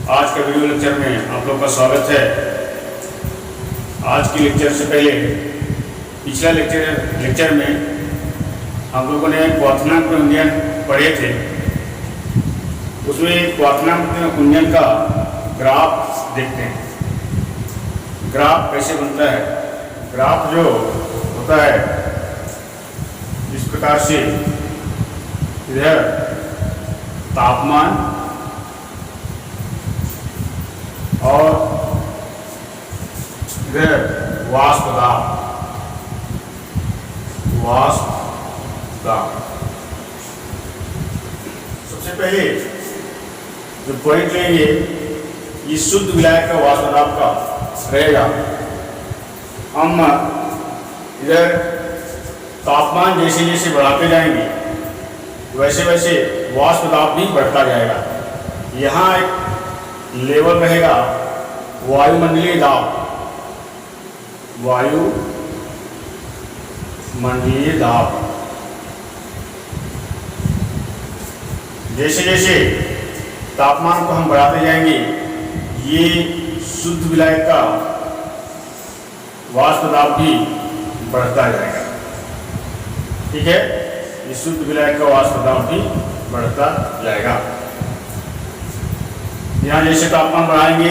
आज के video lecture में आप लोग का स्वागत है। आज की लेक्चर से पहले पिछला लेक्चर में हम लोगों ने क्वाथनांक गुणन पढ़े थे। उसमें क्वाथनांक गुणन का ग्राफ देखते हैं। ग्राफ कैसे बनता है? ग्राफ जो होता है इस प्रकार से, इधर तापमान और इधर वाष्प दाब। सबसे पहले जो पॉइंट लेंगे ये शुद्ध विलायक का वाष्प दाब का रहेगा। हम इधर तापमान जैसे जैसे बढ़ाते जाएंगे वैसे वैसे वाष्प दाब भी बढ़ता जाएगा। यहाँ एक लेवल रहेगा वायुमंडलीय दाब। जैसे जैसे तापमान को हम बढ़ाते जाएंगे ये शुद्ध विलायक का वाष्प दाब भी बढ़ता जाएगा। ठीक है, ये शुद्ध विलायक का वाष्प दाब भी बढ़ता जाएगा। यहाँ जैसे तापमान बढ़ाएंगे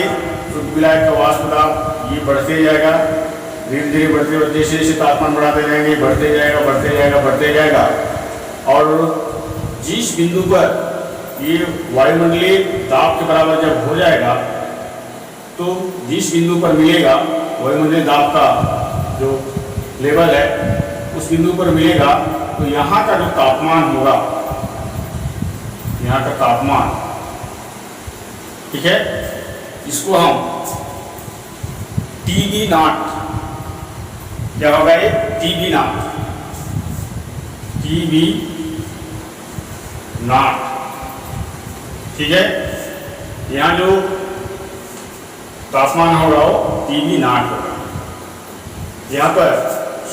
शुद्ध विलायक का वाष्प दाब ये बढ़ते जाएगा, धीरे धीरे बढ़ते बढ़ते जैसे जैसे तापमान बढ़ाते जाएंगे बढ़ते जाएगा। और जिस बिंदु पर ये वायुमंडलीय दाब के बराबर जब हो जाएगा तो जिस बिंदु पर मिलेगा वायुमंडलीय दाब का जो लेवल है उस बिंदु पर मिलेगा तो यहाँ का जो तापमान होगा, यहाँ का तापमान, ठीक है, इसको हम TB नॉट, क्या होगा ये TB नॉट, ठीक है। यहाँ जो तापमान होगा वो TB नॉट होगा। यहाँ पर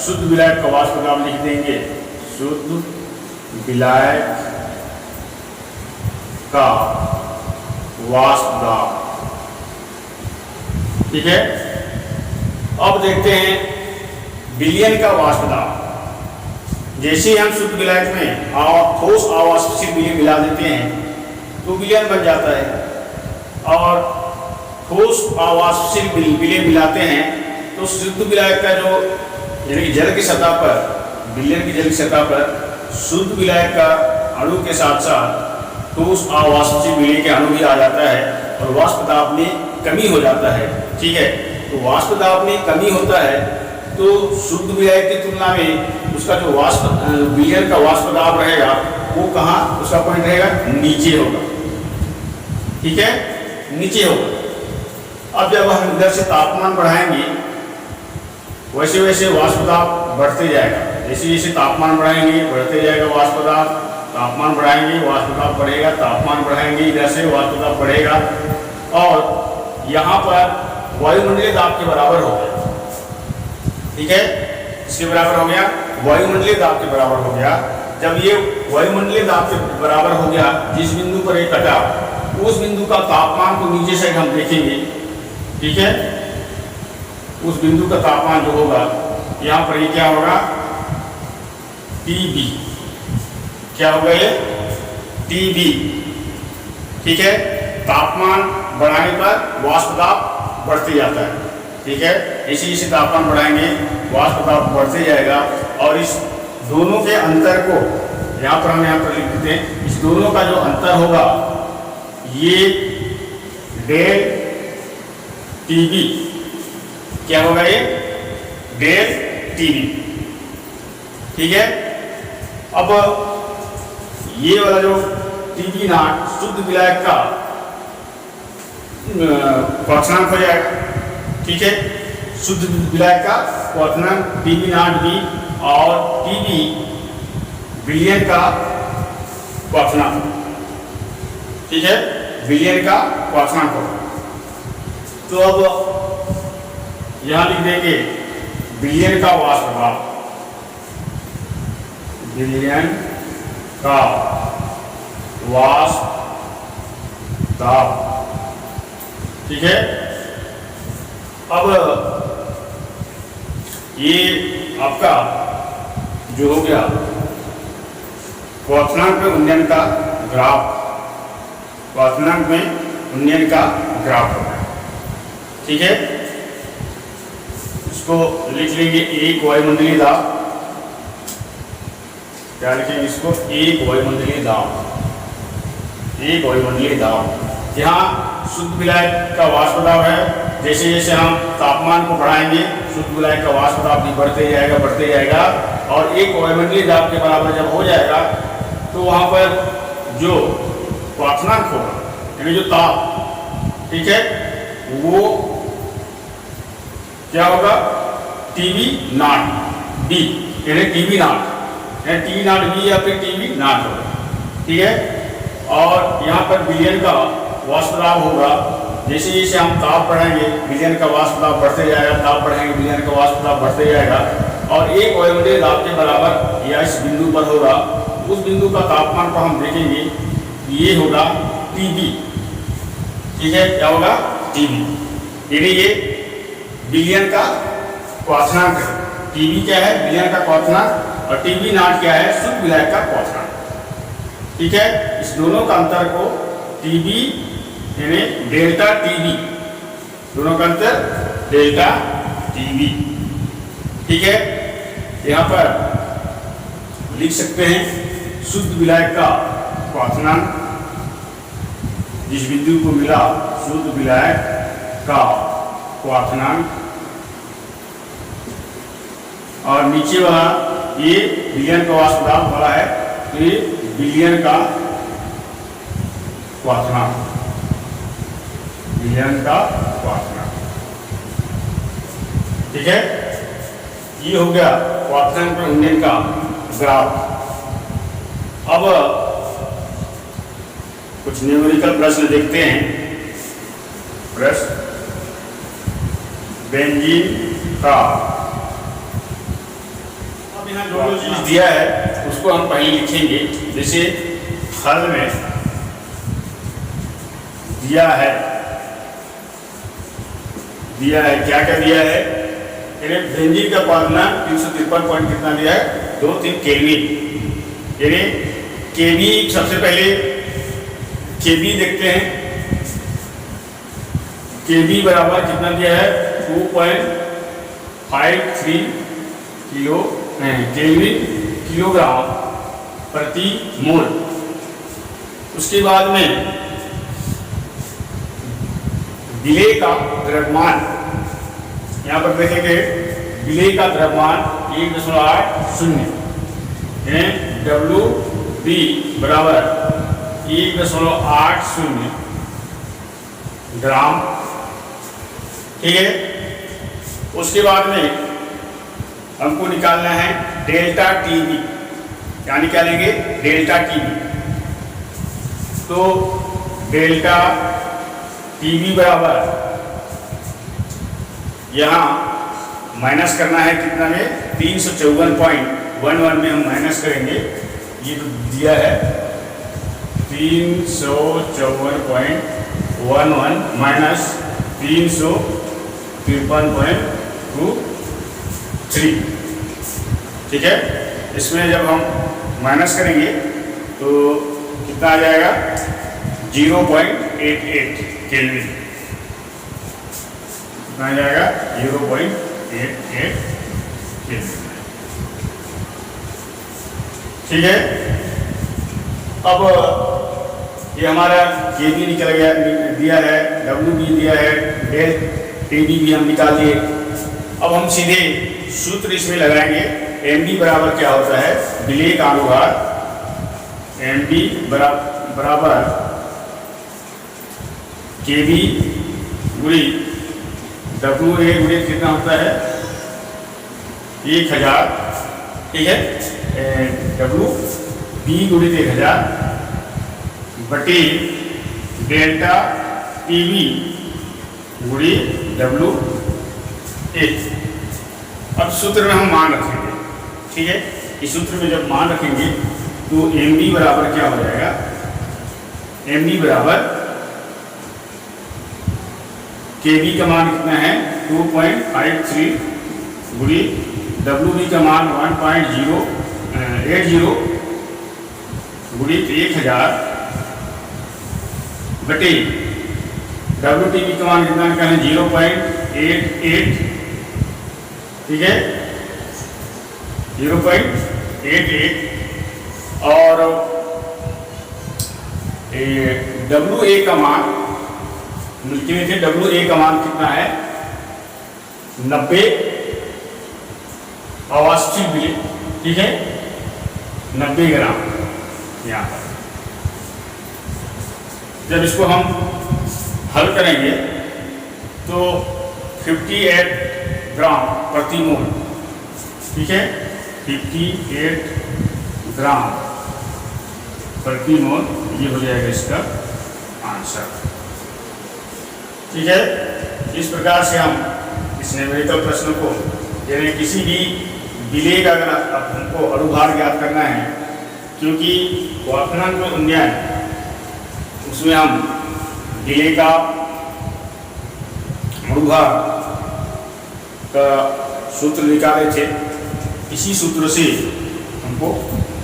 शुद्ध विलायक का वाष्प दाब लिख देंगे, शुद्ध विलायक का वाष्प दाब, ठीक है। अब देखते हैं विलयन का वाष्प दाब। जैसे ही हम शुद्ध विलायक में ठोस अवाष्पशील विलयन मिला देते हैं तो विलयन बन जाता है, और ठोस अवाष्पशील विलयन मिलाते हैं तो शुद्ध विलायक का जो यानी कि जल की सतह पर, विलयन की जल की सतह पर शुद्ध विलायक का अणु के साथ साथ ठोस अवाष्पशील विलयन के अणु भी आ जाता है और वाष्प दाब में कमी हो जाता है। ठीक है, तो वाष्प दाब में कमी होता है तो शुद्ध विलायक की तुलना में उसका जो विलयन का वाष्प दाब रहेगा वो कहाँ, उसका पॉइंट रहेगा नीचे होगा। ठीक है, नीचे होगा। अब जब हम इधर से तापमान बढ़ाएंगे वैसे वैसे वाष्प दाब बढ़ते जाएगा। जैसे जैसे तापमान बढ़ाएंगे बढ़ते जाएगा वाष्प दाब, तापमान बढ़ाएंगे वाष्प दाब बढ़ेगा, तापमान बढ़ाएंगे इधर से वाष्प दाब बढ़ेगा और यहाँ पर वायुमंडलीय दाब के बराबर हो गया। ठीक है, इसके बराबर हो गया, वायुमंडलीय दाब के बराबर हो गया। जब ये वायुमंडलीय दाब के बराबर हो गया, जिस बिंदु पर ये कटा उस बिंदु का तापमान को नीचे से हम देखेंगे। ठीक है, उस बिंदु का तापमान जो होगा यहाँ पर ये क्या होगा, TB, क्या होगा ये TB। ठीक है, तापमान बढ़ाने पर वाष्प दाब बढ़ते जाता है। ठीक है, इसी तापमान बढ़ाएंगे वाष्प दाब बढ़ते जाएगा और इस दोनों के अंतर को यहाँ पर हम यहाँ पर लिख देते हैं। इस दोनों का जो अंतर होगा ये डेल TB, क्या होगा ये डेल TB। ठीक है, अब ये वाला जो TB नॉट शुद्ध विलायक का क्वाथनांक हो जाएगा। ठीक है, शुद्ध विलायक का क्वाथनांक TB नॉट भी और TB विलयन का क्वाथनांक। ठीक है, विलयन का क्वाथनांक होगा। तो अब यहाँ लिख देंगे विलयन का वाष्प दाब, विलयन का वाष्प दाब ठीक है। अब ये आपका जो हो गया क्वथनांक में उन्नयन का ग्राफ, क्वथनांक में उन्नयन का ग्राफ होगा, ठीक है। इसको लिख लेंगे एक वायुमंडलीय दाब, क्या लिखेंगे इसको, एक वायुमंडलीय दाब, एक वायुमंडलीय दाब। यहाँ शुद्ध विलायक का वाष्प दाब है, जैसे जैसे हम तापमान को बढ़ाएंगे शुद्ध विलायक का वाष्प दाब भी बढ़ते जाएगा और एक वायुमंडलीय दाब के बराबर जब हो जाएगा तो वहाँ पर जो क्वथनांक होगा यानी जो ताप, ठीक है, वो क्या होगा, टीवी नॉट बी, यानी टीवी नॉट, यानी टी नॉट बी या फिर टीवी नॉट होगा, ठीक है। और यहाँ पर विलयन का वाष्प दाब होगा, जैसे जैसे हम ताप बढ़ाएंगे विलयन का वाष्प दाब बढ़ते जाएगा, ताप बढ़ाएंगे विलयन का वाष्प दाब बढ़ते जाएगा और एक वायुमंडलीय दाब के बराबर या इस बिंदु पर होगा, उस बिंदु का तापमान को हम देखेंगे, ये होगा टीबी, ठीक है, क्या होगा, टीबी, यानी ये विलयन का क्वथनांक है। टीबी क्या है, विलयन का क्वथनांक, और टीबी नॉट क्या है, शुद्ध विलायक का क्वथनांक, ठीक है। इस दोनों का अंतर को टीबी यानी डेल्टा टीबी, दोनों का अंतर डेल्टा टीबी, ठीक है। यहाँ पर लिख सकते हैं शुद्ध विलायक का क्वथनांक, जिस बिंदु को मिला शुद्ध विलायक का क्वथनांक, और नीचे वाला ये विलयन का वाष्प दाब वाला है, तो ये विलयन का क्वथनांक, विलयन का क्वथनांक, ठीक है। ये हो गया क्वथनांक में उन्नयन का ग्राफ। अब कुछ न्यूमेरिकल प्रश्न देखते हैं। प्रश्न, बेंजीन का, अब यहाँ जो चीज दिया है उसको हम पहले लिखेंगे। जैसे हल में दिया है क्या क्या दिया है, बेंजीन का क्वथनांक 353 पॉइंट कितना दिया है, 2-3 केल्विन, यानी केवी, सबसे पहले केवी देखते हैं। केवी बराबर कितना दिया है, 2.53 किलो केल्विन किलोग्राम प्रति मोल। उसके बाद में विलेय का द्रव्यमान, यहाँ पर देखेंगे विलेय का द्रव्यमान 1.80, WB बराबर 1.80 ग्राम, ठीक है। उसके बाद में हमको निकालना है डेल्टा टीबी, क्या निकालेंगे, डेल्टा टीबी। तो डेल्टा टीबी बराबर यहाँ माइनस करना है कितना में, 354.11 में हम माइनस करेंगे, ये तो दिया है 354.11 माइनस 353.23, ठीक है। इसमें जब हम माइनस करेंगे तो कितना आ जाएगा, 0.88 केल्विन, कितना आ जाएगा, 0.88 केल्विन, ठीक है। अब ये हमारा केवी निकल गया, दिया है, डब्ल्यूबी दिया है, डेल टीबी भी हम निकाल दिए। अब हम सीधे सूत्र इसमें लगाएंगे। एमबी बराबर क्या होता है, विलेय का अनुभाग, एमबी बराबर केवी गुणी डब्ल्यूए गुणी कितना होता है, 1000, ठीक है। डब्ल्यू बी गुणित 1000 बटी डेल्टा टीवी गुणी डब्ल्यू ए। अब सूत्र में हम मान रखेंगे, ठीक है। इस सूत्र में जब मान रखेंगे तो एम बी बराबर क्या हो जाएगा, एम बी बराबर KB का मान कितना है 2.53 गुणी WB का मान 1.080 गुणी 1000 बटे WTB का मान कितना निकालें 0.88, ठीक है 0.88, और WA का मान मिलके में थे, WA का मान कितना है 90 अवास्तविक बिलियन, ठीक है 90 ग्राम। यहाँ पर जब इसको हम हल करेंगे तो 58 ग्राम प्रति मोल, ठीक है 58 ग्राम प्रति मोल, ये हो जाएगा इसका आंसर, ठीक है। इस प्रकार से हम इस न्यूमेरिकल प्रश्न को, यानी किसी भी विलेय का अगर हमको अणुभार ज्ञात करना है, क्योंकि क्वाथनांक में उन्नयन उसमें हम विलेय का अणुभार का सूत्र निकाले थे, इसी सूत्र से हमको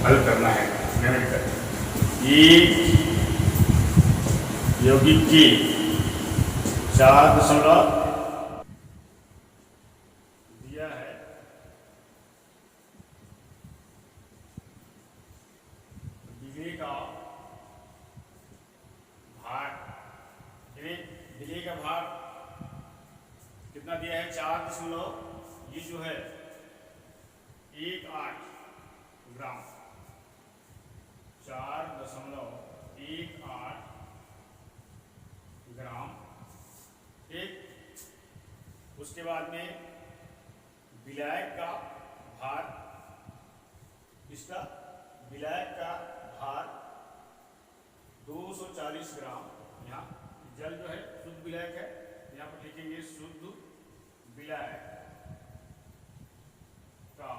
हल करना है न्यूमेरिकल। एक यौगिक के 4 दिया है, विलेय का भार, विलेय का भार कितना दिया है 4 ये जो है 18 ग्राम, 4.18 ग्राम, ठीक। उसके बाद में विलायक का भार, इसका विलायक का भार 240 ग्राम, यहाँ जल जो है शुद्ध विलायक है, यहाँ पर लिखेंगे शुद्ध विलायक का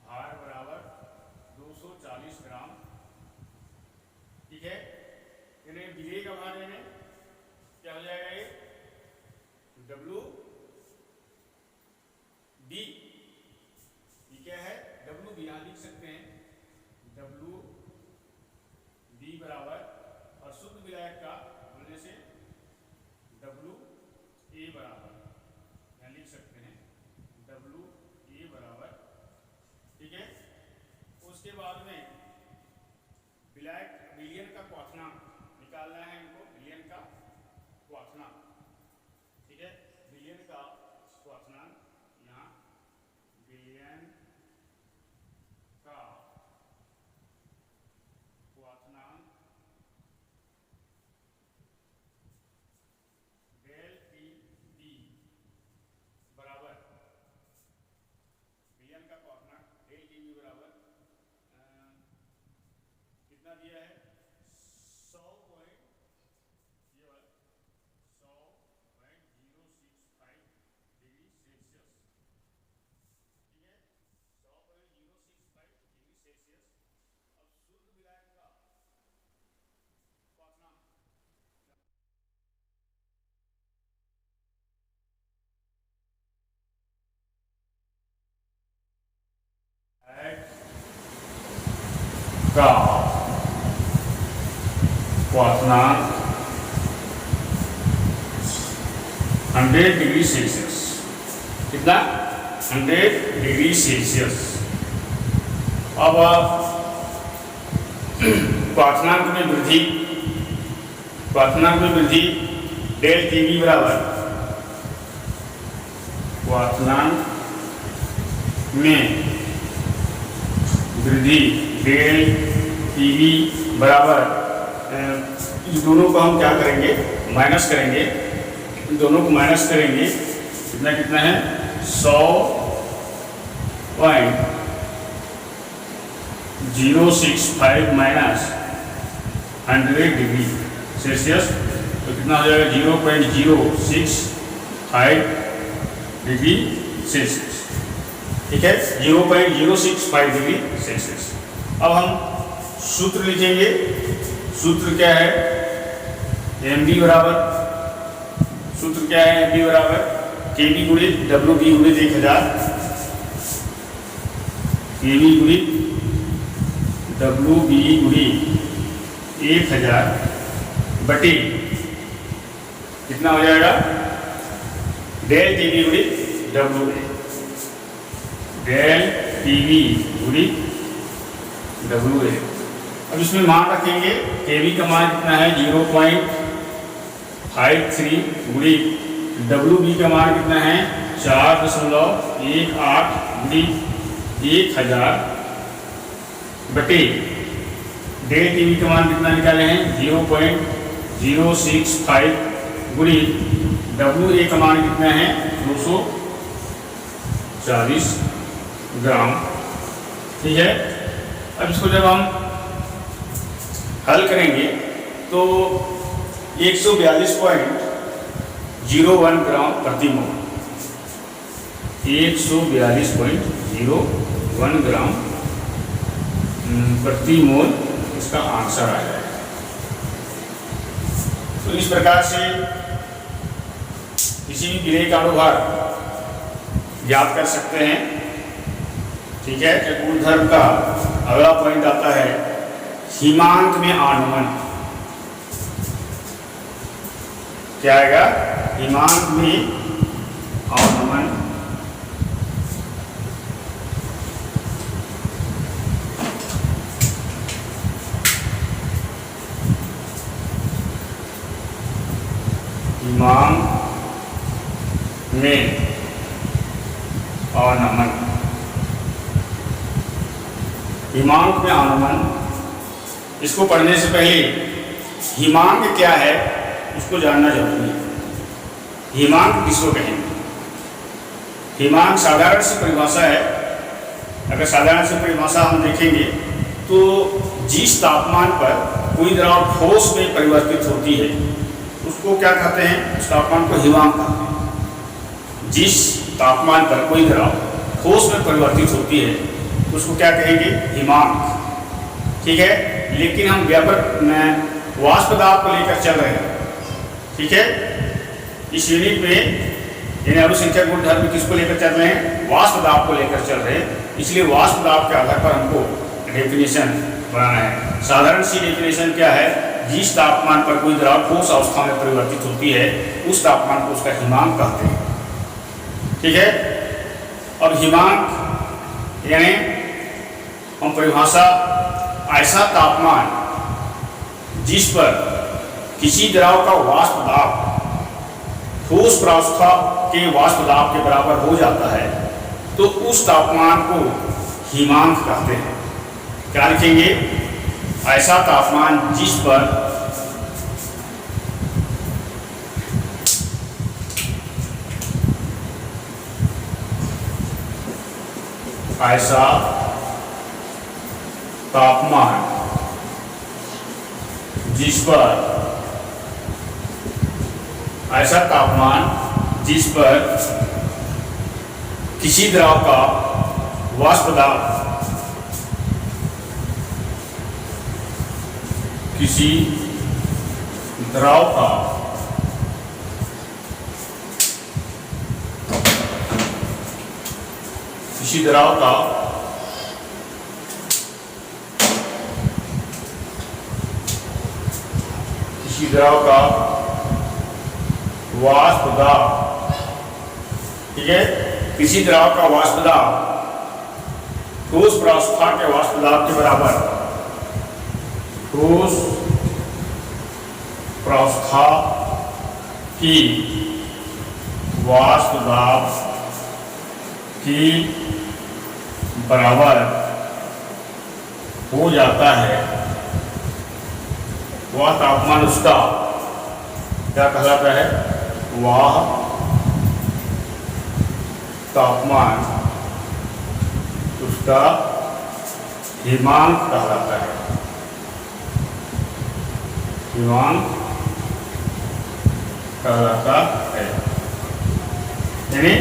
भार बराबर 240 ग्राम, ठीक है। यानी विलेय का भार यानी क्या हो जाएगा ये WB, ये क्या है WB, यहाँ लिख सकते हैं WB बराबर, और शुद्ध विलायक का बोलने से WA बराबर, यहाँ लिख सकते हैं WA बराबर, ठीक है। उसके बाद में विलायक विलयन का क्वाथनांक निकालना है इनको, विलयन का क्वाथनांक, ठीक है विलयन का क्वाथनांक, यहाँ विलयन का क्वाथनांक डेल TB बराबर, विलयन का क्वाथनांक डेल TB बराबर कितना दिया है 100.065 डिग्री सेल्सियस, ठीक है 100.065 डिग्री सेल्सियस। अब शुद्ध विलायक का क्वाथनांक का क्वाथनांक 100 डिग्री सेल्सियस, कितना 100 डिग्री सेल्सियस। अब क्वाथनांक में वृद्धि, क्वाथनांक में वृद्धि डेल TB बराबर, क्वाथनांक में वृद्धि डेल TB बराबर, इन दोनों को हम क्या करेंगे माइनस करेंगे, इन दोनों को माइनस करेंगे, कितना कितना है 100.065 माइनस 100 डिग्री सेल्सियस, तो कितना हो जाएगा 0.065 डिग्री सेल्सियस, ठीक है 0.065 डिग्री सेल्सियस। अब हम सूत्र लिखेंगे, सूत्र क्या है MB बराबर सूत्र क्या है, बी बराबर के बी गुणित डब्ल्यू बी गुणित 1000, के बी गुणित डब्ल्यू बी गुणित 1000 बटे कितना हो जाएगा, डेल टी बी गुणित W A, del T B गुणित डब्ल्यू ए। अब इसमें मान रखेंगे, के बी का मान कितना है 0.53 गुणित डब्ल्यू बी का मान कितना है 4.18 गुणित 1000 बटे डेल टी बी का मान कितना निकाले हैं 0.065 गुणित डब्ल्यू ए का मान कितना है 240 ग्राम। ठीक है, अब इसको जब हम हल करेंगे तो 142.01 ग्राम प्रति मोल, 142.01 ग्राम प्रति मोल इसका आंसर आ जाएगा। तो इस प्रकार से किसी भी विलेय का अनुभार ज्ञात कर सकते हैं। ठीक है, गुणधर्म का अगला पॉइंट आता है हिमांक में आनुमन। क्या आएगा, हिमांक में आनुमन। हिमांक में आनुमन, हिमांक में आनुमन। इसको पढ़ने से पहले हिमांक क्या है उसको जानना जरूरी है। हिमांक किसको कहेंगे? हिमांक साधारण सी परिभाषा है। अगर साधारण सी परिभाषा हम देखेंगे तो जिस तापमान पर कोई द्रव ठोस में परिवर्तित होती है उसको क्या कहते हैं, उस तापमान को हिमांक कहते हैं। जिस तापमान पर कोई द्रव ठोस में परिवर्तित होती है उसको क्या कहेंगे, हिमांक। ठीक है, लेकिन हम व्यापक वाष्प दाब को लेकर चल रहे हैं। ठीक है, इस यूनिट में यानी अनुसंख्यक गुणधर्म किसको लेकर चल रहे हैं, वाष्प दाब को लेकर चल रहे हैं। इसलिए वाष्प दाब के आधार पर हमको डेफिनेशन बनाना है। साधारण सी डेफिनेशन क्या है, जिस तापमान पर कोई द्रव ठोस अवस्था में परिवर्तित होती है उस तापमान को उसका हिमांक कहते हैं। ठीक है, अब हिमांक यानी हम परिभाषा ऐसा तापमान जिस पर किसी द्रव का वाष्प दाब ठोस प्रावस्था के वाष्प दाब के बराबर हो जाता है तो उस तापमान को हिमांक कहते हैं। क्या लिखेंगे, ऐसा तापमान जिस पर ऐसा तापमान जिस पर ऐसा तापमान जिस पर किसी द्रव का वाष्प दाब किसी द्रव का किसी द्रव का वाष्प दाब, ठीक है, किसी द्रव का वाष्प दाब ठोस प्रावस्था के वाष्प दाब के बराबर, ठोस प्रावस्था की वाष्प दाब की बराबर हो जाता है, वह तापमान उसका क्या कहलाता है, वह तापमान उसका हिमांक कहलाता है। हिमांक कहलाता है, यानी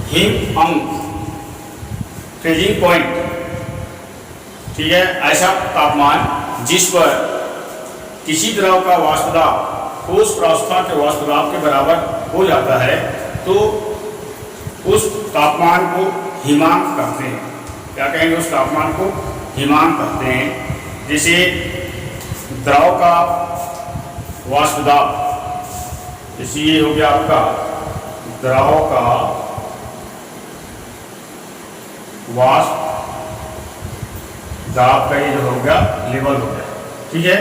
हिम अंक, फ्रीजिंग पॉइंट। ठीक है, ऐसा तापमान जिस पर किसी द्रव का वाष्प दाब ठोस प्रावस्था के वाष्प दाब के बराबर हो जाता है तो उस तापमान को हिमांक कहते हैं। क्या कहेंगे? उस तापमान को हिमांक कहते हैं। जैसे द्रव का वाष्प दाब, जैसे ये हो गया आपका द्रव का वाष्प दाब का ये जो हो गया लेवल हो गया, ठीक है,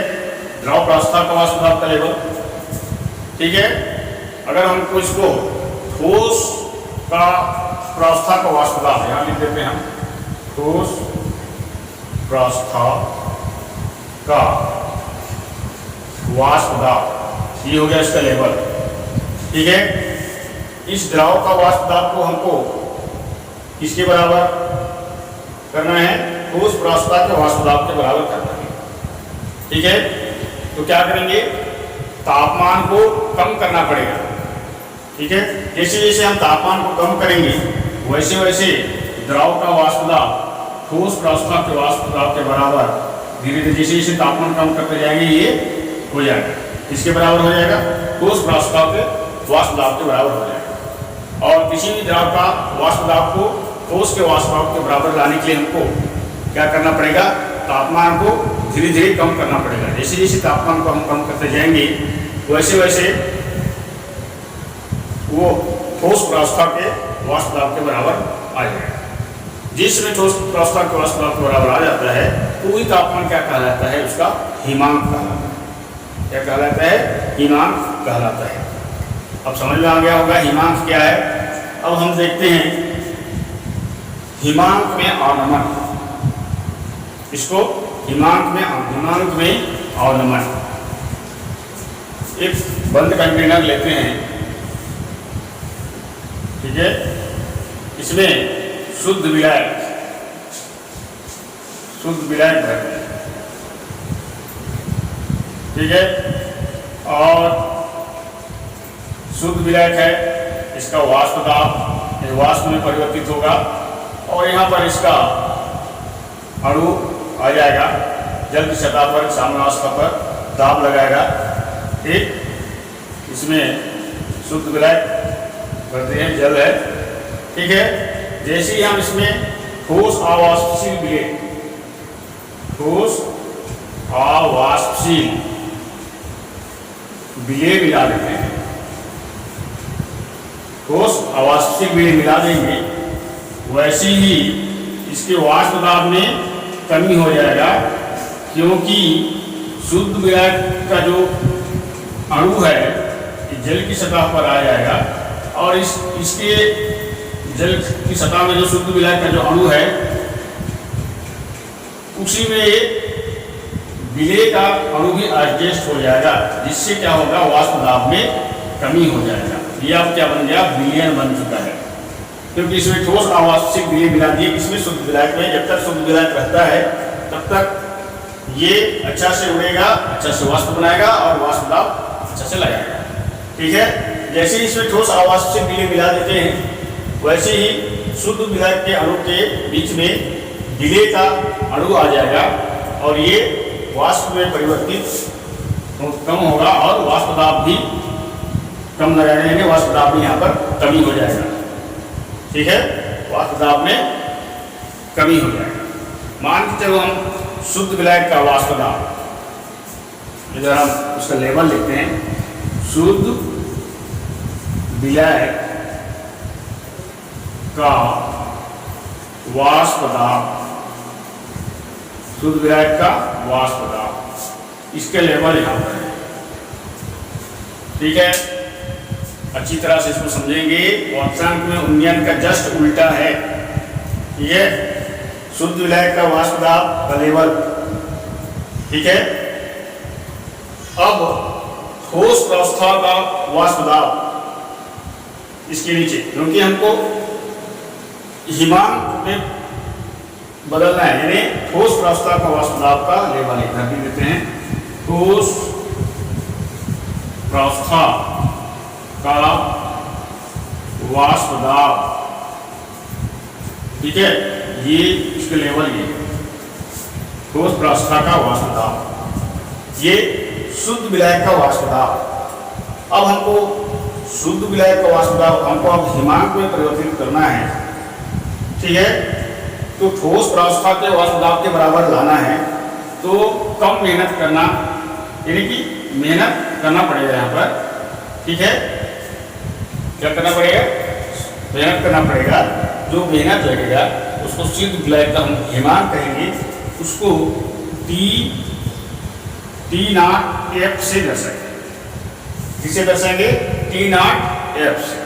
द्रव प्रावस्था का वाष्प दाब का लेवल, ठीक है। अगर हमको इसको ठोस का प्रावस्था का वाष्प दाब यहाँ लिख देते हैं हम, ठोस प्रावस्था का वाष्प दाब, ये हो गया इसका लेवल, ठीक है। इस द्रव का वाष्प दाब को हमको किसके बराबर करना है? ठोस प्रावस्था के वाष्प दाब के बराबर करना है, ठीक है। तो क्या करेंगे? तापमान को कम करना पड़ेगा, ठीक है। जैसे जैसे हम तापमान को कम करेंगे वैसे वैसे द्रव का वाष्प दाब ठोस प्रावस्था के वाष्प दाब के बराबर धीरे धीरे जैसे जैसे तापमान कम करते जाएंगे ये हो जाएगा। किसके बराबर हो जाएगा? ठोस प्रावस्था के वाष्प दाब के बराबर हो जाएगा। और किसी भी द्रव का वाष्प दाब को ठोस के वाष्प दाब के बराबर लाने के लिए हमको क्या करना पड़ेगा? तापमान को धीरे धीरे कम करना पड़ेगा। जैसे जैसे तापमान को हम कम करते जाएंगे वैसे वैसे वो ठोस प्रावस्था के वाष्प दाब के बराबर आ जाएगा। जिस समय ठोस प्रावस्था के वाष्प दाब के बराबर आ जाता है तो वही तापमान क्या कहलाता है? उसका हिमांक कहलाता है। क्या कहलाता है? हिमांक कहलाता है। अब समझ में आ गया होगा हिमांक क्या है। अब हम देखते हैं हिमांक में अवनमन, इसको हिमांक में अवनमन। एक बंद कंटेनर लेते हैं, ठीक है, इसमें शुद्ध विलायक भरते हैं, ठीक है, और शुद्ध विलायक है, इसका वाष्प दाब वाष्प में परिवर्तित होगा और यहाँ पर इसका अणु आ जाएगा, जल की सतह पर साम्यावस्था पर दाब लगाएगा, ठीक। इसमें शुद्ध विलायक भरते हैं, जल है, ठीक है। जैसे ही हम इसमें ठोस अवाष्पशील विलेय मिला देते हैं, ठोस अवाष्पशील विलेय मिला देंगे वैसे ही इसके वाष्प दाब में कमी हो जाएगा, क्योंकि शुद्ध विलायक का जो अणु है जल की सतह पर आ जाएगा और इसके जल की सतह में जो शुद्ध विलायक का जो अणु है उसी में विलेय का अणु भी एडजस्ट हो जाएगा, जिससे क्या होगा? वाष्प दाब में कमी हो जाएगा। यह अब क्या बन गया? विलयन बन चुका है, क्योंकि इसमें ठोस अवाष्पशील विलेय मिला दिए। इसमें शुद्ध विलायक में जब तक शुद्ध विलायक रहता है तब तक ये अच्छा से उड़ेगा, अच्छा से वाष्प बनाएगा और वाष्प दाब अच्छा से लगाएगा, ठीक है। जैसे ही इसमें ठोस अवाष्पशील विलेय मिला देते हैं वैसे ही शुद्ध विलायक के अणु के बीच में विलेय का अणु आ जाएगा और ये वाष्प में परिवर्तित कम होगा और वाष्प दाब भी कम लगाए जाएंगे, वाष्प दाब में यहाँ पर कमी हो जाएगा, ठीक है, वाष्प दाब में कमी हो जाएगा। मान के चलो हम शुद्ध विलायक का वाष्प दाब, इधर हम उसका लेवल लेते हैं, शुद्ध विलायक का वाष्प दाब, शुद्ध विलायक का वाष्प दाब, इसके लेवल यहाँ पर है, ठीक है। अच्छी तरह से इसको समझेंगे। वाक्यांश में उन्नयन का जस्ट उल्टा है, ठीक है, शुद्ध विलायक का वाष्प दाब का लेवल, ठीक है। अब ठोस प्रावस्था का वाष्प दाब इसके नीचे, क्योंकि हमको हिमांक में बदलना है, यानी ठोस प्रावस्था का वाष्प दाब का लेवल इधर भी देते हैं, ठोस प्रावस्था का वाष्प दाब, ठीक है, ये इसके लेवल ये ठोस प्रावस्था का वाष्प दाब, ये शुद्ध विलायक का वाष्प दाब, अब हमको शुद्ध विलायक का वाष्प दाब हमको अब हिमांक में परिवर्तित करना है, ठीक है। तो ठोस प्रावस्था के वाष्प दाब के बराबर लाना है तो कम मेहनत करना, यानी कि मेहनत करना पड़ेगा यहाँ पर, ठीक है। क्या करना पड़ेगा? मेहनत करना पड़ेगा। जो मेहनत लगेगा उसको शुद्ध विलायक का हम हिमांक कहेंगे, उसको T0F से दर्शाएंगे। किसे दर्शाएंगे? T0F से।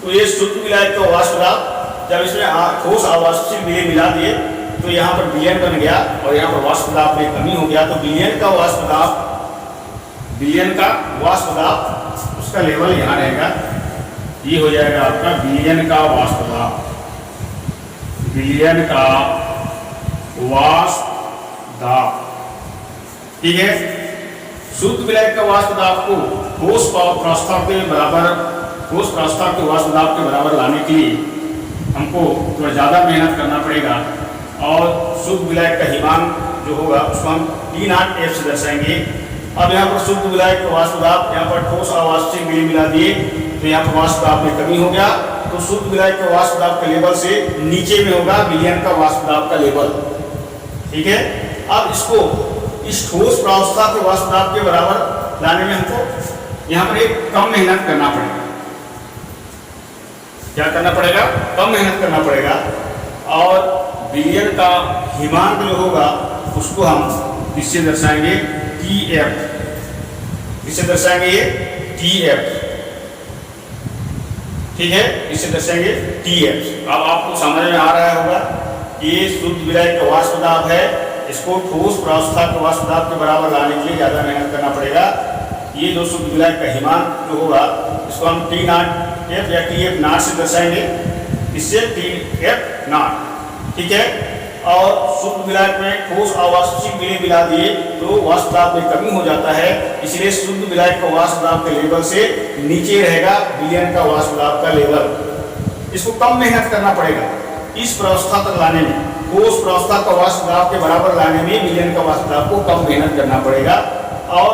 तो ये शुद्ध विलायक का वाष्प दाब जब इसमें ठोस अवाष्पशील विलयन मिला दिए तो यहाँ पर विलयन बन गया और यहाँ पर वाष्प दाब में कमी हो गया, तो विलयन का वाष्प दाब उसका लेवल यहाँ रहेगा, ये हो जाएगा आपका विलयन का वाष्प दाब। विलयन का वाष्प दाब, ठीक है। शुद्ध विलायक का वाष्प दाब को ठोस प्रावस्था के वाष्प दाब के बराबर लाने के लिए हमको थोड़ा ज़्यादा मेहनत करना पड़ेगा और शुद्ध विलायक का हिमांक जो होगा उसको हम T0F से दर्शाएंगे। अब यहाँ पर शुद्ध विलायक का वाष्प दाब, यहाँ पर ठोस अवाष्पशील विलयन मिला दिए तो यहाँ पर वाष्प दाब में कमी हो गया, तो शुद्ध विलायक का वाष्प दाब का लेवल से नीचे में होगा विलयन का वाष्प दाब का लेवल, ठीक है। अब इसको इस ठोस प्रावस्था के वाष्प दाब के बराबर लाने में हमको यहाँ पर एक कम मेहनत करना पड़ेगा। क्या करना पड़ेगा? कम मेहनत करना पड़ेगा और विलयन का हिमांक जो होगा उसको हम इससे दर्शाएंगे TF। इससे दर्शाएंगे ये TF, ठीक है। इससे दर्शाएंगे TF। अब आपको समझ में आ रहा होगा ये शुद्ध विलायक का वाष्प दाब है, इसको ठोस प्रावस्था के वाष्प दाब के बराबर लाने के लिए ज़्यादा मेहनत करना पड़ेगा। ये जो शुद्ध विलायक का हिमांक जो होगा इसको हम T0F या TF0 से दर्शाएंगे, इससे TF0, ठीक है। और शुद्ध विलायक में ठोस अवाष्पशील विलयन मिला दिए तो वाष्प दाब में कमी हो जाता है, इसलिए शुद्ध विलायक का वाष्प दाब के लेवल से नीचे रहेगा विलयन का वाष्प दाब का लेवल। इसको कम मेहनत करना पड़ेगा इस प्रावस्था तक लाने में, ठोस प्रावस्था का वाष्प दाब के बराबर लाने में विलयन का वाष्प दाब को कम मेहनत करना पड़ेगा। और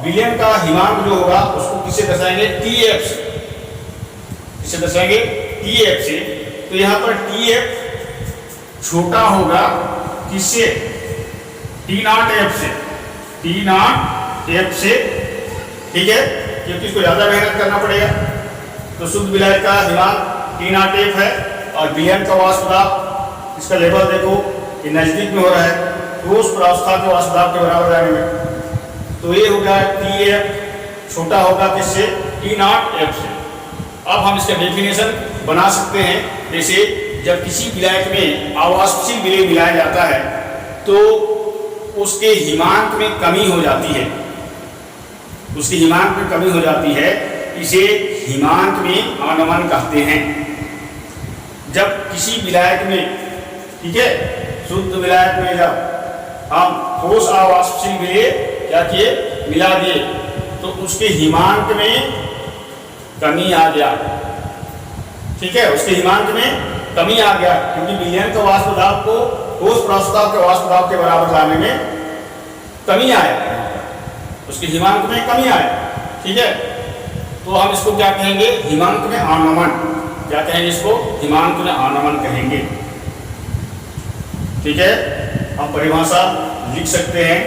विलयन का हिमांक जो होगा उसको किससे दर्शाएंगे? TF से। किससे दर्शाएंगे? TF से। तो यहाँ पर TF छोटा होगा किससे? T0F से। T0F से, ठीक है, क्योंकि इसको ज्यादा मेहनत करना पड़ेगा। तो शुद्ध विलायक का हिमांक T0F है और विलयन का वाष्प दाब इसका लेवल देखो ये नजदीक में हो रहा है ठोस प्रावस्था के वाष्प दाब के बराबर लाने में, तो ये हो गया TF छोटा होगा किससे? T0F से। अब हम इसका डेफिनेशन बना सकते हैं, जैसे जब किसी विलायक में अवाष्पशील विलयन मिलाया जाता है तो उसके हिमांक में कमी हो जाती है, उसके हिमांक में कमी हो जाती है, इसे हिमांक में अनमन कहते हैं। जब किसी विलायक में, ठीक है, शुद्ध विलायक में जब हम ठोस अवाष्पशील विलयन क्या किए? मिला दिए तो उसके हिमांक में कमी आ गया, ठीक है, उसके हिमांक में कमी आ गया क्योंकि विलयन का वाष्प दाब को ठोस प्रावस्था के वाष्प दाब के बराबर लाने में कमी आया, उसके हिमांक में कमी आया, ठीक है। तो हम इसको क्या कहेंगे? हिमांक में अनमन। क्या कहेंगे इसको? हिमांक में अनमन कहेंगे, ठीक है। हम परिभाषा लिख सकते हैं,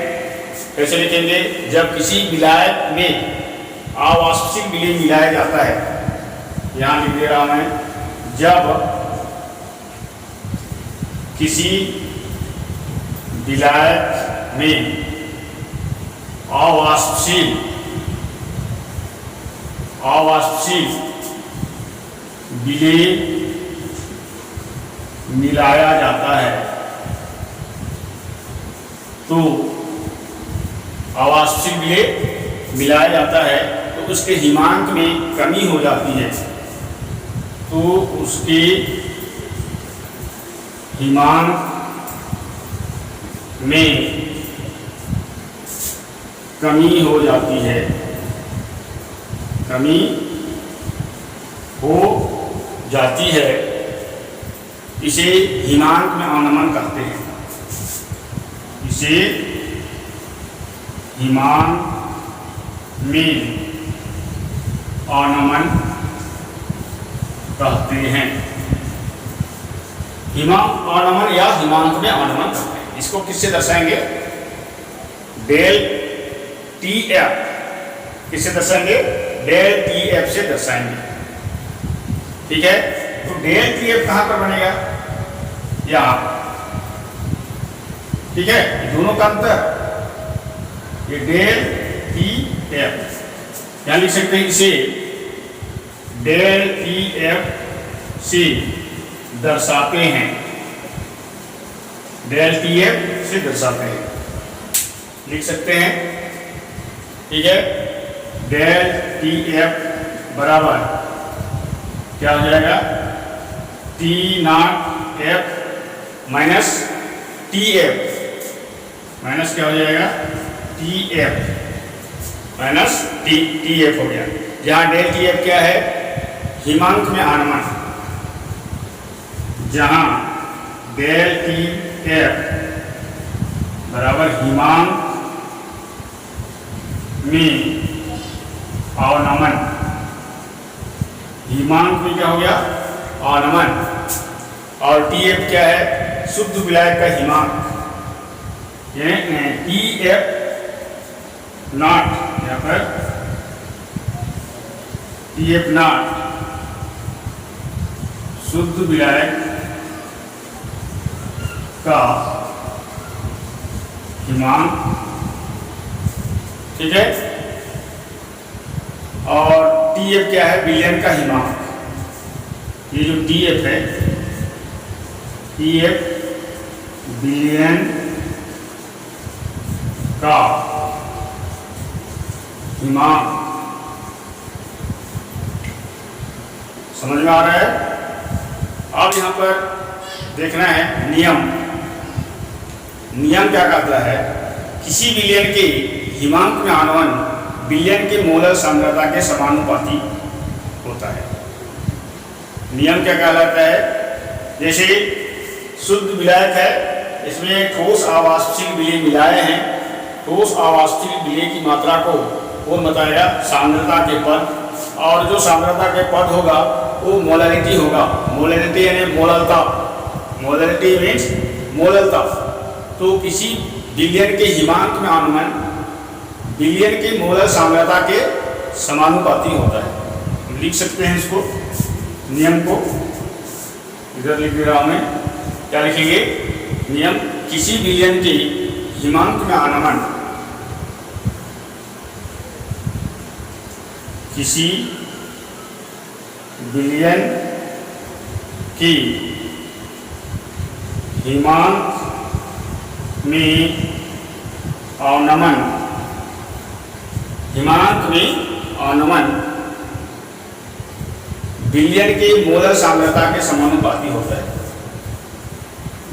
कैसे लिखेंगे? जब किसी विलायक में अवाष्पशील विलयन मिलाया जाता है, यहां लिख दे रहा हूं मैं, जब किसी विलायक में अवाष्पशील विलयन मिलाया जाता है तो अवाष्पशील विलयन मिलाया जाता है तो उसके हिमांक में कमी हो जाती है, तो उसके हिमांक में कमी हो जाती है, कमी हो जाती है, इसे हिमांक में अनमन कहते हैं, इसे हिमांक में अवनमन कहते हैं। अवनमन या हिमांक में अवनमन कहते हैं। इसको किससे दर्शाएंगे? Del T F. किससे दर्शाएंगे? डेल टी एफ से दर्शाएंगे। ठीक है, तो डेल टी एफ कहां पर बनेगा? यहां। ठीक है, दोनों का अंतर, ये डेल टी एफ यहां लिख सकते हैं। इसे डेल टी एफ से दर्शाते हैं। डेल टी एफ से दर्शाते हैं, लिख सकते हैं। ठीक है, डेल टी एफ बराबर क्या हो जाएगा? T not F minus T F minus क्या हो जाएगा? T F minus T F हो गया। जहां डेल टी एफ क्या है? हिमांक में अवनमन। जहां डेल टी एफ बराबर हिमांक में अवनमन। हिमांक में क्या हो गया? अवनमन। और टी एफ क्या है? शुद्ध विलायक का हिमांक। टी एफ नॉट, यहां पर टी एफ नॉट शुद्ध विलायक का हिमांक। ठीक है, और टी एफ क्या है? विलयन का हिमांक। ये जो टी एफ है, टी एफ विलयन का हिमांक। समझ में आ रहा है? अब यहां पर देखना है नियम। नियम क्या कहता है? किसी विलयन के हिमांक में अवनमन विलयन के मोलर सांद्रता के समानुपाती होता है। नियम क्या कहलाता है? जैसे शुद्ध विलायक है, इसमें ठोस आवासशील विलय मिलाए हैं। ठोस आवासशील विलय की मात्रा को कौन बताएगा? सांद्रता के पद। और जो सांद्रता के पद होगा वो मोलरिटी होगा। मोलरिटी यानी मोललता। Molarity means मोललता। तो किसी विलयन के हिमांक में अवनमन विलयन की मोलर सांद्रता के समानुपाती होता है। लिख सकते हैं इसको, नियम को इधर लिख दे रहा हूं मैं। क्या लिखेंगे? नियम, किसी विलयन के हिमांक में अवनमन किसी विलयन की हिमांक में अवनमन, हिमांक में अवनमन विलयन के मोलर सांद्रता के समानुपाती होता है।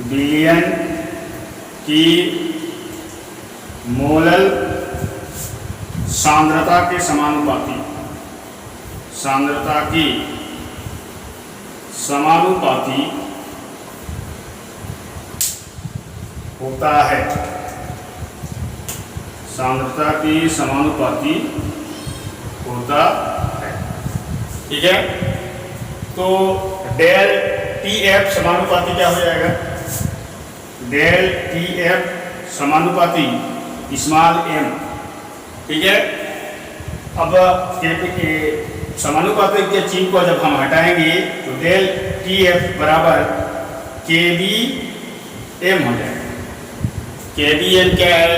विलयन की मोलर सांद्रता के समानुपाती, सांद्रता की समानुपाती होता है। सांद्रता की समानुपाती होता है। ठीक है, तो डेल टी एफ समानुपाती क्या हो जाएगा? डेल टी एफ समानुपाती स्मॉल एम। ठीक है, अब समानुपाती के चिन्ह को जब हम हटाएंगे तो डेल टी एफ बराबर के बी एम हो जाएगा। के बी एम क्या है?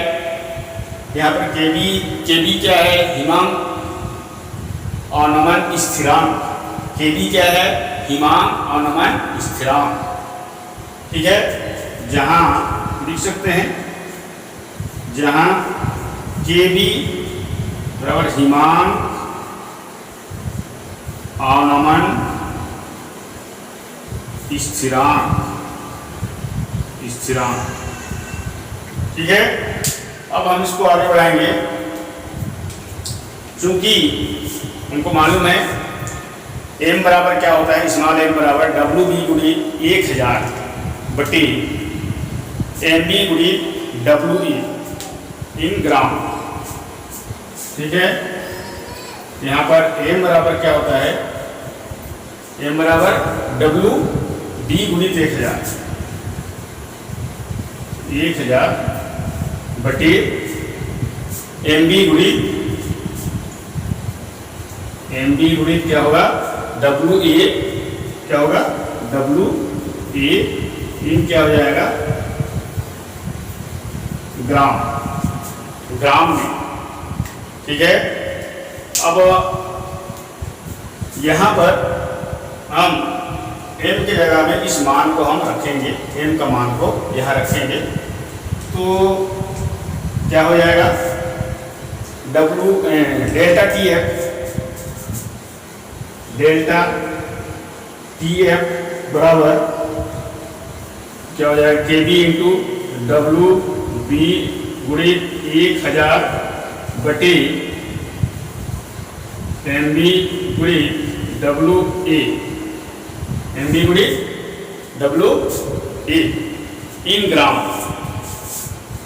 यहाँ पर के बी क्या है? हिमांक अवनमन स्थिरांक। के बी क्या है? हिमांक अवनमन स्थिरांक। ठीक है, जहां लिख सकते हैं, जहां के बी बराबर हिमांक अवनमन स्थिरांक। ठीक है, अब हम इसको आगे बढ़ाएंगे। चूंकि उनको मालूम है m बराबर क्या होता है? स्मॉल m बराबर डब्ल्यू बी गुणी 1000 बटे एम बी गुणी डब्ल्यू ई इन ग्राम। ठीक है, यहाँ पर m बराबर क्या होता है, m बराबर डब्ल्यू डी गुणित 1000 बटे एम बी गुणित क्या होगा, डब्ल्यू ए क्या होगा, डब्ल्यू ए इन क्या हो जाएगा, ग्राम में। ठीक है, अब यहाँ पर हम m की जगह में इस मान को हम रखेंगे, m का मान को यहाँ रखेंगे, तो क्या हो जाएगा, डेल्टा टी एफ बराबर क्या हो जाएगा, के बी इंटू डब्ल्यू बी गुणित 1000 बटे एम बी गुणित डब्ल्यू ए, इन ग्राम,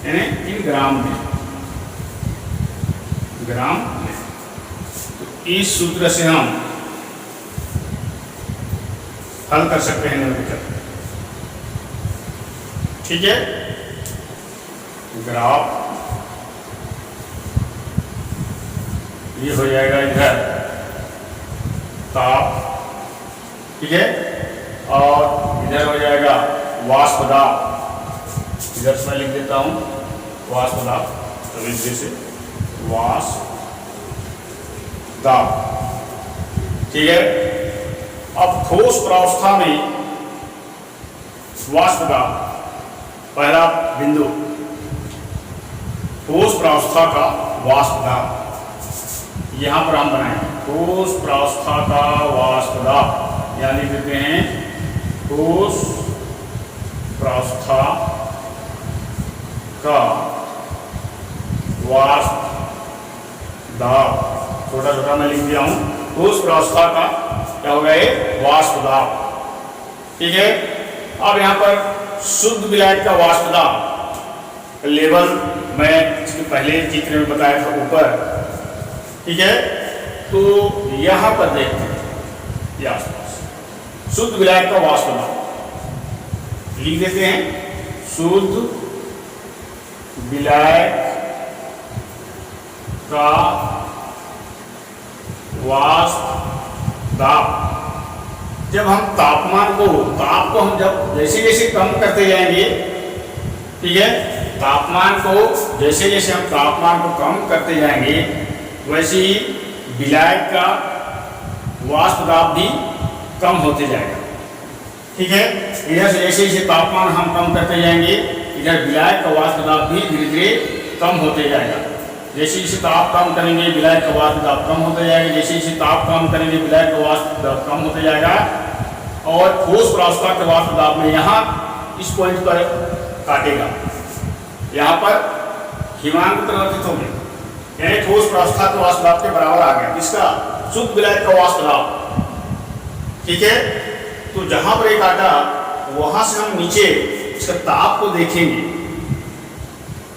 यानी इन ग्राम में। तो इस सूत्र से हम हल कर सकते हैं न्यूमेरिकल। ठीक है, ग्राफ ये हो जाएगा इधर ताप, ठीक है, और इधर हो जाएगा वाष्प दाब, इधर से मैं लिख देता हूं वाष्प दाब, तो इस से वाष्प दाब। ठीक है, अब ठोस प्रावस्था में वाष्प दाब, पहला बिंदु ठोस प्रावस्था का वाष्प दाब, यहां पर हम बनाएंगे ठोस प्रावस्था का वाष्प दाब, यानी लिख देते हैं ठोस प्रावस्था का वाष्प दाब, छोटा छोटा मैं लिख दिया हूं, ठोस प्रावस्था का क्या होगा, ये वाष्प दाब। ठीक है, अब यहां पर शुद्ध विलायक का वाष्प दाब लेवल मैं इसके पहले चित्र में बताया था ऊपर। ठीक है, तो यहां पर देखते हैं ये आसपास शुद्ध विलायक का वाष्प दाब लिख देते हैं, शुद्ध विलायक का वाष्प दाब। जब हम ताप को हम जब जैसे जैसे कम करते जाएंगे, ठीक है, तापमान को जैसे जैसे हम तापमान को कम करते जाएंगे, वैसे ही विलायक का वाष्प दाब भी कम होते जाएगा। ठीक है, इधर से जैसे जैसे तापमान हम कम करते जाएंगे, इधर विलायक का वाष्प दाब भी धीरे धीरे कम होते जाएगा। जैसे जैसे ताप कम करेंगे विलायक का वाष्प दाब कम होता जाएगा, जैसे जैसे ताप कम करेंगे विलायक का वाष्प दाब कम होता जाएगा। और ठोस प्रावस्था के वाष्प दाब में यहाँ इस पॉइंट पर काटेगा, यहाँ पर हिमांक परिवर्तित हो गया, यानी ठोस प्रावस्था के वाष्प दाब के बराबर आ गया इसका शुद्ध विलायक का वाष्प दाब। ठीक है, तो जहां पर एक काटा वहां से हम नीचे इसका ताप को देखेंगे,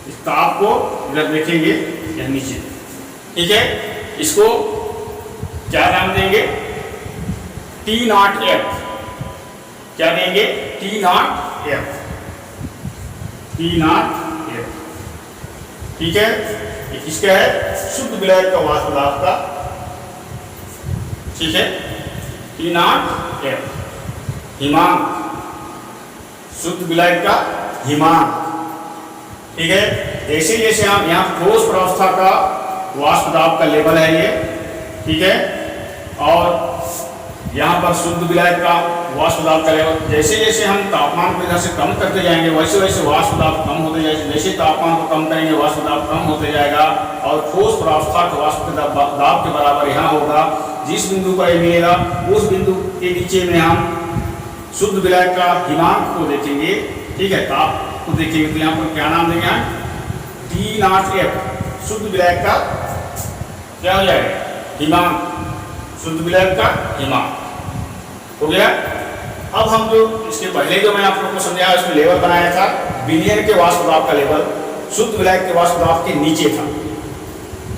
इस ताप को इधर देखेंगे या नीचे। ठीक है, इसको क्या नाम देंगे, T0F, क्या देंगे, T0F। ठीक है, ये किसका है, शुद्ध विलायक का वाष्प दाब का। ठीक है, T0F हिमांक, शुद्ध विलायक का हिमांक। ठीक है, जैसे जैसे हम यहाँ ठोस प्रावस्था का वाष्प दाब का लेवल है ये। ठीक है, और यहाँ पर शुद्ध विलायक का वाष्प दाब का लेवल, जैसे जैसे हम तापमान को इधर से कम करते जाएंगे वैसे वैसे वाष्प दाब कम होते जाएंगे, जैसे तापमान को कम करेंगे वाष्प दाब कम होते जाएगा। और ठोस प्रावस्था के वाष्प दाब के बराबर यहाँ होगा, जिस बिंदु पर ये मिलेगा उस बिंदु के नीचे में हम शुद्ध विलायक का हिमांक को देखेंगे। ठीक है, ताप को देखेंगे, तो यहाँ पर क्या नाम देंगे, T0F शुद्ध विलायक का क्या हो जाएगा, हिमांक, शुद्ध विलायक का हिमांक हो गया। अब हम जो इसके पहले जो मैं आप लोगों को समझाया उसमें लेवल बनाया था, विलयन के वाष्प दाब का लेवल शुद्ध विलायक के वाष्प दाब के नीचे था।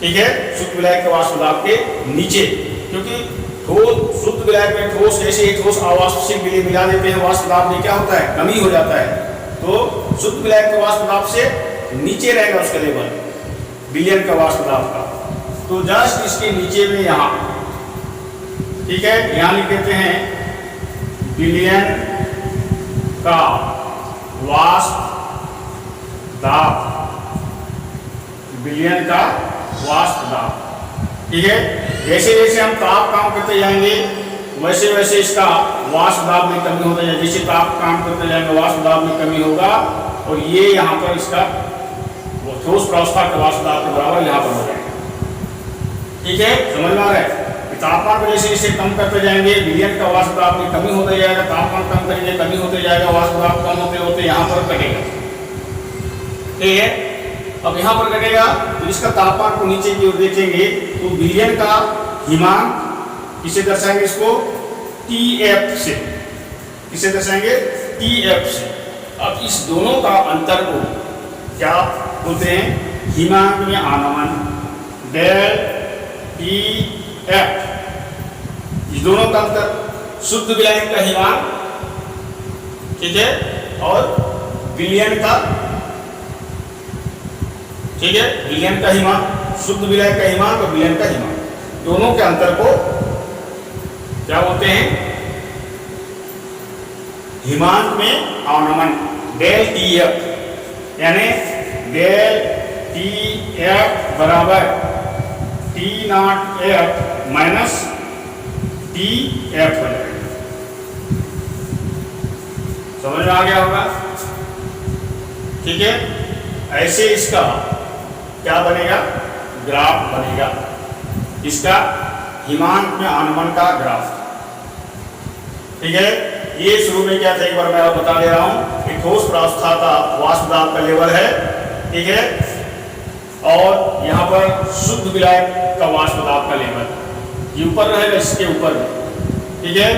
ठीक है, शुद्ध विलायक के वाष्प दाब के नीचे, क्योंकि ठोस शुद्ध विलायक में ठोस जैसे ही ठोस अवाष्पशील विलय मिला देते हैं वाष्प दाब में क्या होता है, कमी हो जाता है। तो शुद्ध विलायक के वाष्प दाब से नीचे रहेगा उसका लेवल विलयन का वाष्प दाब का। तो जस्ट इसके नीचे में यहाँ, ठीक है, यहाँ लिख देते हैं विलयन का वाष्प दाब, विलयन का वाष्प दाब, ठीक है। जैसे जैसे हम ताप काम करते जाएंगे वैसे वैसे इसका वाष्प दाब में कमी होता जाएगा। जैसे ताप काम करते जाएंगे वाष्प दाब में कमी होगा, और ये यहाँ पर इसका ठोस प्रावस्था के वाष्प दाब के बराबर यहाँ पर हो जाएगा। ठीक है, समझ में आ रहा है। तापमान को जैसे जैसे कम करते जाएंगे विलयन का वाष्प दाब में कमी होता जाएगा, तापमान कम करेंगे कमी होते जाएगा, वाष्प दाब कम होते होते यहाँ पर कटेगा। ठीक है, अब यहाँ पर कटेगा तो इसका तापमान को नीचे की ओर देखेंगे तो विलयन का हिमांक किसे दर्शाएंगे, इसको TF से, किसे दर्शाएंगे, TF से। अब इस दोनों का अंतर को क्या बोलते हैं, हिमांक में आनमन, डेल TF। इस दोनों का अंतर शुद्ध विलयन का हिमांक, ठीक है, और विलयन का, ठीक है, विलयन का हिमांक, शुद्ध विलयन का हिमांक और विलयन का हिमांक, दोनों के अंतर को क्या बोलते हैं, हिमांक में अवनमन, डेल TF, यानी डेल TF बराबर T0F माइनस TF हो जाएगा। समझ में आ गया होगा, ठीक है। ऐसे इसका क्या बनेगा, ग्राफ बनेगा, इसका हिमांक में आनमन का ग्राफ। ठीक है, ये शुरू में क्या था एक बार मैं आपको बता दे रहा हूं कि ठोस प्रावस्था का वाष्प दाब का लेवल है, ठीक है, और यहाँ पर शुद्ध विलायक का वाष्प दाब का लेवल ये ऊपर रहेगा, इसके ऊपर, ठीक है,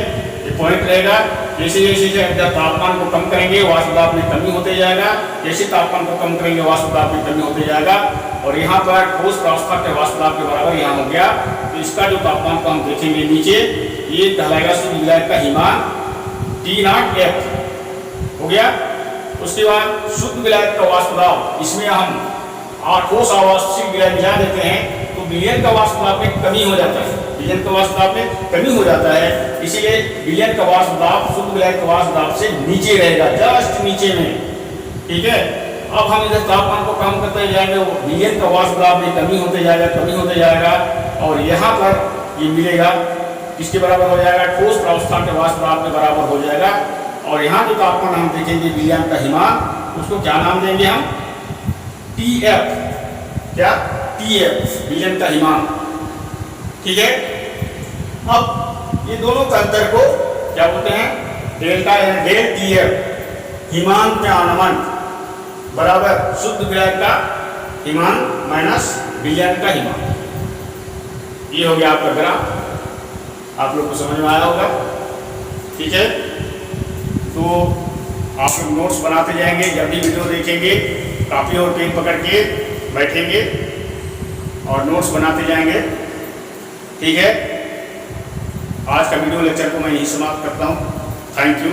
ये पॉइंट रहेगा। जैसे जैसे जब तापमान को कम करेंगे वाष्प दाब में कमी होते जाएगा, जैसे तापमान को कम करेंगे वाष्प दाब में कमी होते जाएगा, और यहाँ पर ठोस प्रावस्था के वाष्प दाब के बराबर यहाँ हो गया। तो इसका जो तापमान को हम देखेंगे नीचे, ये कहलाएगा शुद्ध विलायक का हिमांक T0F हो गया। उसके बाद शुद्ध विलायक का वाष्प दाब, इसमें हम ठोस अवाष्पशील विलय मिला देते हैं तो विलयन का वाष्प दाब में कमी हो जाता है, विलयन का वाष्प दाब में कमी हो जाता है, इसीलिए विलयन का वाष्प दाब शुद्ध विलायक का वाष्प दाब से नीचे रहेगा, जस्ट नीचे में। ठीक है, अब हम इधर तापमान को कम करते जाएंगे, विलयन का वाष्प दाब में कमी होते जाएगा, कमी होते जाएगा, और यहाँ पर ये मिलेगा किसके बराबर हो जाएगा, ठोस प्रावस्था के वाष्प दाब के बराबर हो जाएगा। और यहाँ जो तापमान हम देखेंगे विलयन का हिमांक, उसको क्या नाम देंगे हम, TF, क्या, TF, विलयन का हिमांक। ठीक है, अब ये दोनों का अंतर को क्या बोलते हैं, डेल्टा या डेल TF, हिमांक में आनमन बराबर शुद्ध विलयन का हिमांक माइनस विलयन का हिमांक। ये हो गया आपका ग्राफ, आप लोग को समझ में आया होगा। ठीक है, तो आप लोग नोट्स बनाते जाएंगे, जब भी वीडियो देखेंगे कॉपी और पेन पकड़ के बैठेंगे और नोट्स बनाते जाएंगे। ठीक है, आज का वीडियो लेक्चर को मैं यहीं समाप्त करता हूँ। Thank you.